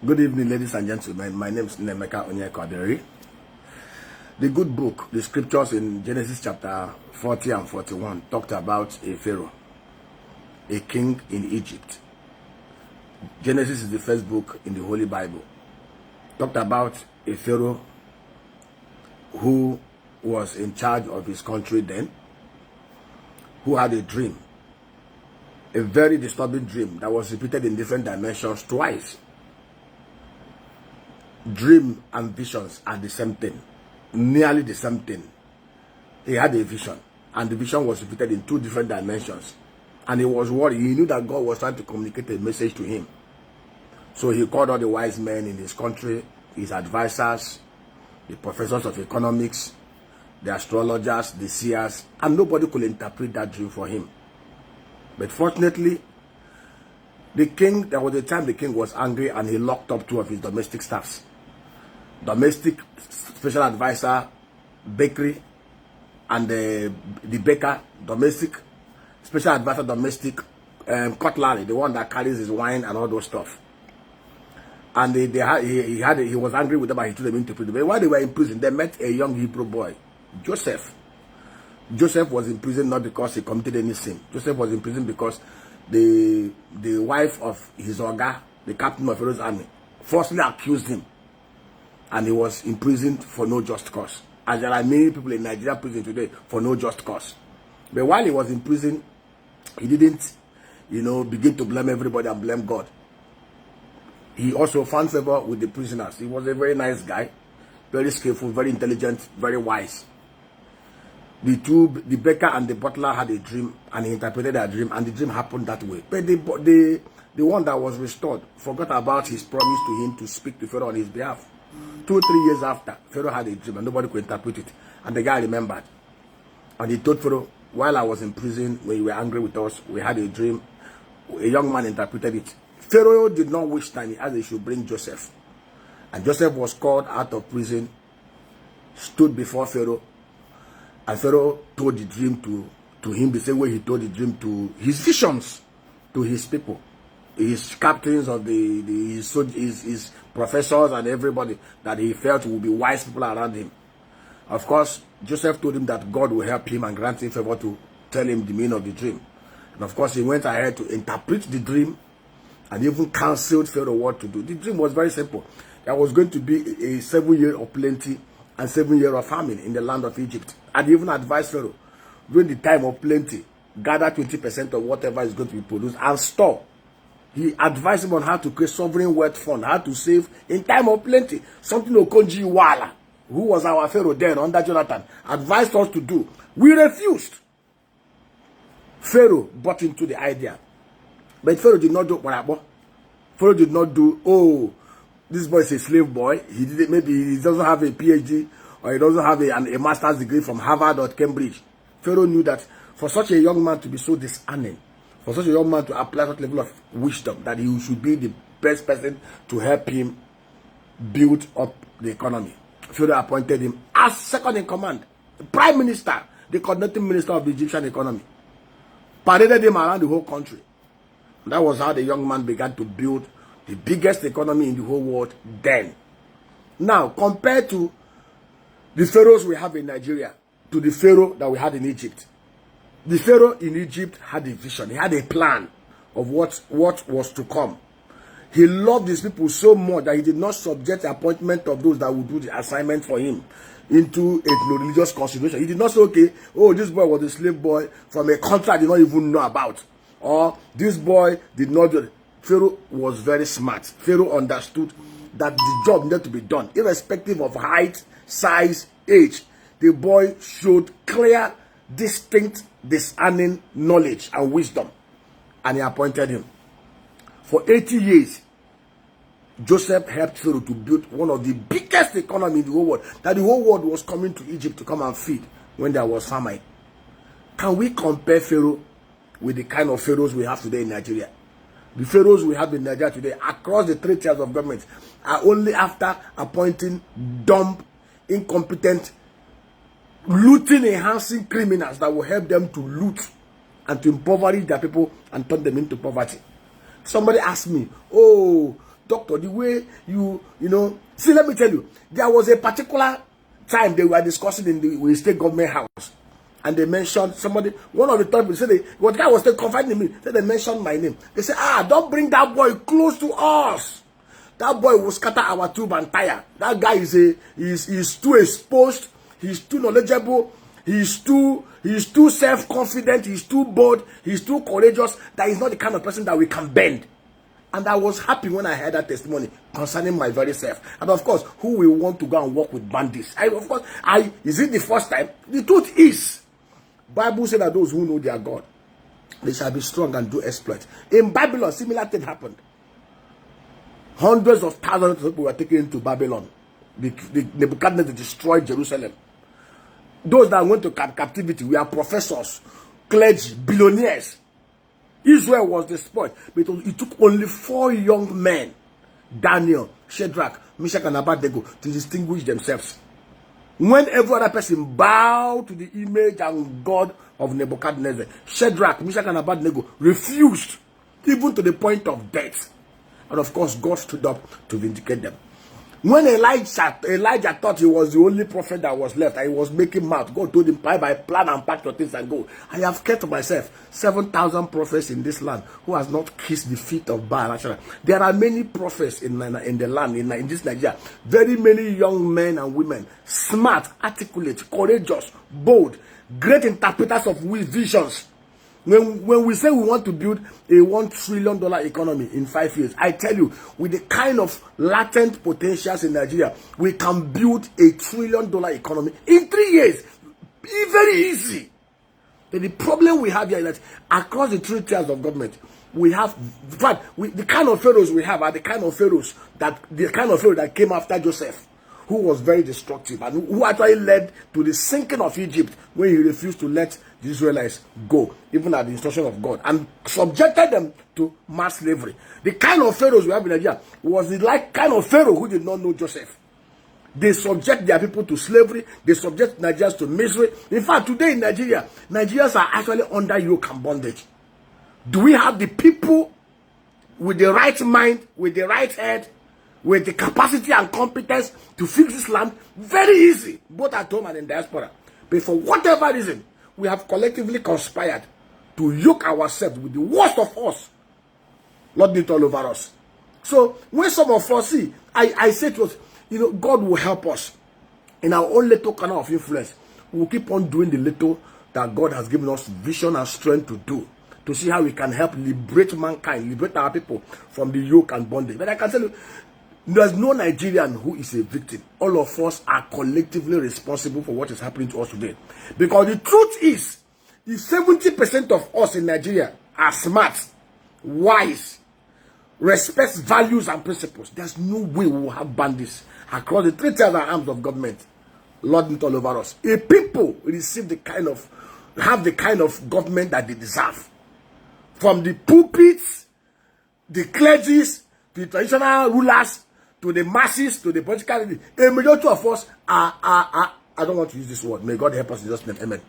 Good evening, ladies and gentlemen. My name is Nemeka Onyekwaderi. The good book, the scriptures in Genesis chapter 40 and 41 talked about a Pharaoh, a king in Egypt. Genesis is the first book in the Holy Bible. Talked about a Pharaoh who was in charge of his country then, who had a dream, a very disturbing dream that was repeated in different dimensions twice. Dream and visions are the same thing, nearly the same thing. He had a vision, and the vision was repeated in two different dimensions. And he was worried. He knew that God was trying to communicate a message to him. So he called all the wise men in his country, his advisors, the professors of economics, the astrologers, the seers, and nobody could interpret that dream for him. But fortunately, there was a time the king was angry and he locked up two of his domestic staffs. Domestic special advisor, bakery, and the baker, domestic special advisor, domestic cutlery, the one that carries his wine and all those stuff. And he was angry with them and he took them into prison. But while they were in prison, they met a young Hebrew boy, Joseph. Joseph was in prison not because he committed any sin. Joseph was in prison because the wife of his Oga, the captain of Pharaoh's army, falsely accused him. And he was imprisoned for no just cause. As there are many people in Nigeria prison today for no just cause. But while he was in prison, he didn't, begin to blame everybody and blame God. He also found favor with the prisoners. He was a very nice guy, very skillful, very intelligent, very wise. The baker and the butler had a dream, and he interpreted that dream, and the dream happened that way. But the one that was restored forgot about his promise to him to speak to Pharaoh on his behalf. 2 or 3 years after, Pharaoh had a dream and nobody could interpret it. And the guy remembered. And he told Pharaoh, while I was in prison, when you were angry with us, we had a dream. A young man interpreted it. Pharaoh did not wish time as they should bring Joseph. And Joseph was called out of prison, stood before Pharaoh, and Pharaoh told the dream to him the same way he told the dream to his visions, to his people, his captains of his professors and everybody that he felt would be wise people around him. Of course, Joseph told him that God will help him and grant him favor to tell him the meaning of the dream. And of course, he went ahead to interpret the dream and even counseled Pharaoh what to do. The dream was very simple. There was going to be a 7 year of plenty and 7 year of famine in the land of Egypt. And he even advised Pharaoh, during the time of plenty, gather 20% of whatever is going to be produced and store. He advised him on how to create sovereign wealth fund, how to save in time of plenty. Something Okonji Iweala, who was our Pharaoh then under Jonathan, advised us to do. We refused. Pharaoh bought into the idea. But Pharaoh did not do what Pharaoh did not do, oh, this boy is a slave boy. Maybe he doesn't have a PhD or he doesn't have a master's degree from Harvard or Cambridge. Pharaoh knew that for such a young man to be so discerning, for such a young man to apply that level of wisdom, that he should be the best person to help him build up the economy. Pharaoh appointed him as second in command, the prime minister, the coordinating minister of the Egyptian economy. Paraded him around the whole country. And that was how the young man began to build the biggest economy in the whole world then. Now, compared to the pharaohs we have in Nigeria, to the pharaoh that we had in Egypt, the Pharaoh in Egypt had a vision. He had a plan of what was to come. He loved his people so much that he did not subject the appointment of those that would do the assignment for him into a religious consideration. He did not say, okay, oh, this boy was a slave boy from a country I did not even know about. Or this boy did not do it. Pharaoh was very smart. Pharaoh understood that the job needed to be done, irrespective of height, size, age. The boy showed clear, distinct, discerning knowledge and wisdom, and he appointed him. For 80 years, Joseph helped Pharaoh to build one of the biggest economies in the whole world, that the whole world was coming to Egypt to come and feed when there was famine. Can we compare Pharaoh with the kind of pharaohs we have today in Nigeria? The pharaohs we have in Nigeria today, across the 3 tiers of government, are only after appointing dumb, incompetent, looting, enhancing criminals that will help them to loot and to impoverish their people and turn them into poverty. Somebody asked me, oh, doctor, the way you know. See, let me tell you, there was a particular time they were discussing in the state government house, and they mentioned somebody, one of the top people said, what guy was still confiding in me, said they mentioned my name. They said, don't bring that boy close to us. That boy will scatter our tube and tire. That guy is too exposed, he's too knowledgeable, he's too self-confident, he's too bold, he's too courageous, that he's not the kind of person that we can bend. And I was happy when I heard that testimony concerning my very self. And of course, who will want to go and work with bandits? Is it the first time? The truth is, Bible said that those who know their God, they shall be strong and do exploits. In Babylon, similar thing happened. Hundreds of thousands of people were taken into Babylon. The Nebuchadnezzar destroyed Jerusalem. Those that went to captivity were professors, clergy, billionaires. Israel was destroyed. But it took only 4 young men, Daniel, Shadrach, Meshach, and Abednego, to distinguish themselves. When every other person bowed to the image and God of Nebuchadnezzar, Shadrach, Meshach, and Abednego refused, even to the point of death. And of course, God stood up to vindicate them. When Elijah thought he was the only prophet that was left, and he was making mouth, God told him, by plan and pack your things and go. I have kept myself 7,000 prophets in this land who has not kissed the feet of Baal. There are many prophets in the land, in this Nigeria. Very many young men and women, smart, articulate, courageous, bold, great interpreters of visions. When we say we want to build a $1 trillion economy in 5 years, I tell you, with the kind of latent potentials in Nigeria, we can build a $1 trillion economy in 3 years. Very easy. But the problem we have here is that across the 3 tiers of government, we have, in fact, the kind of pharaohs we have are the kind of pharaohs that came after Joseph, who was very destructive and who actually led to the sinking of Egypt when he refused to let the Israelites go, even at the instruction of God, and subjected them to mass slavery. The kind of pharaohs we have in Nigeria was the kind of pharaoh who did not know Joseph. They subject their people to slavery. They subject Nigerians to misery. In fact, today in Nigeria, Nigerians are actually under yoke and bondage. Do we have the people with the right mind, with the right head, with the capacity and competence to fix this land? Very easy, both at home and in diaspora. But for whatever reason, we have collectively conspired to yoke ourselves with the worst of us. Lord, be all over us. So when some of us see, I say to us, God will help us in our own little canal of influence. We will keep on doing the little that God has given us vision and strength to do, to see how we can help liberate mankind, liberate our people from the yoke and bondage. But I can tell you, there's no Nigerian who is a victim. All of us are collectively responsible for what is happening to us today. Because the truth is, if 70% of us in Nigeria are smart, wise, respect values and principles, there's no way we will have bandits across the 3 tiers and arms of government lording all over us. If people have the kind of government that they deserve, from the pulpits, the clergies, the traditional rulers, to the masses, to the political elite, a majority of us are, I don't want to use this word. May God help us in Jesus' name. Amen.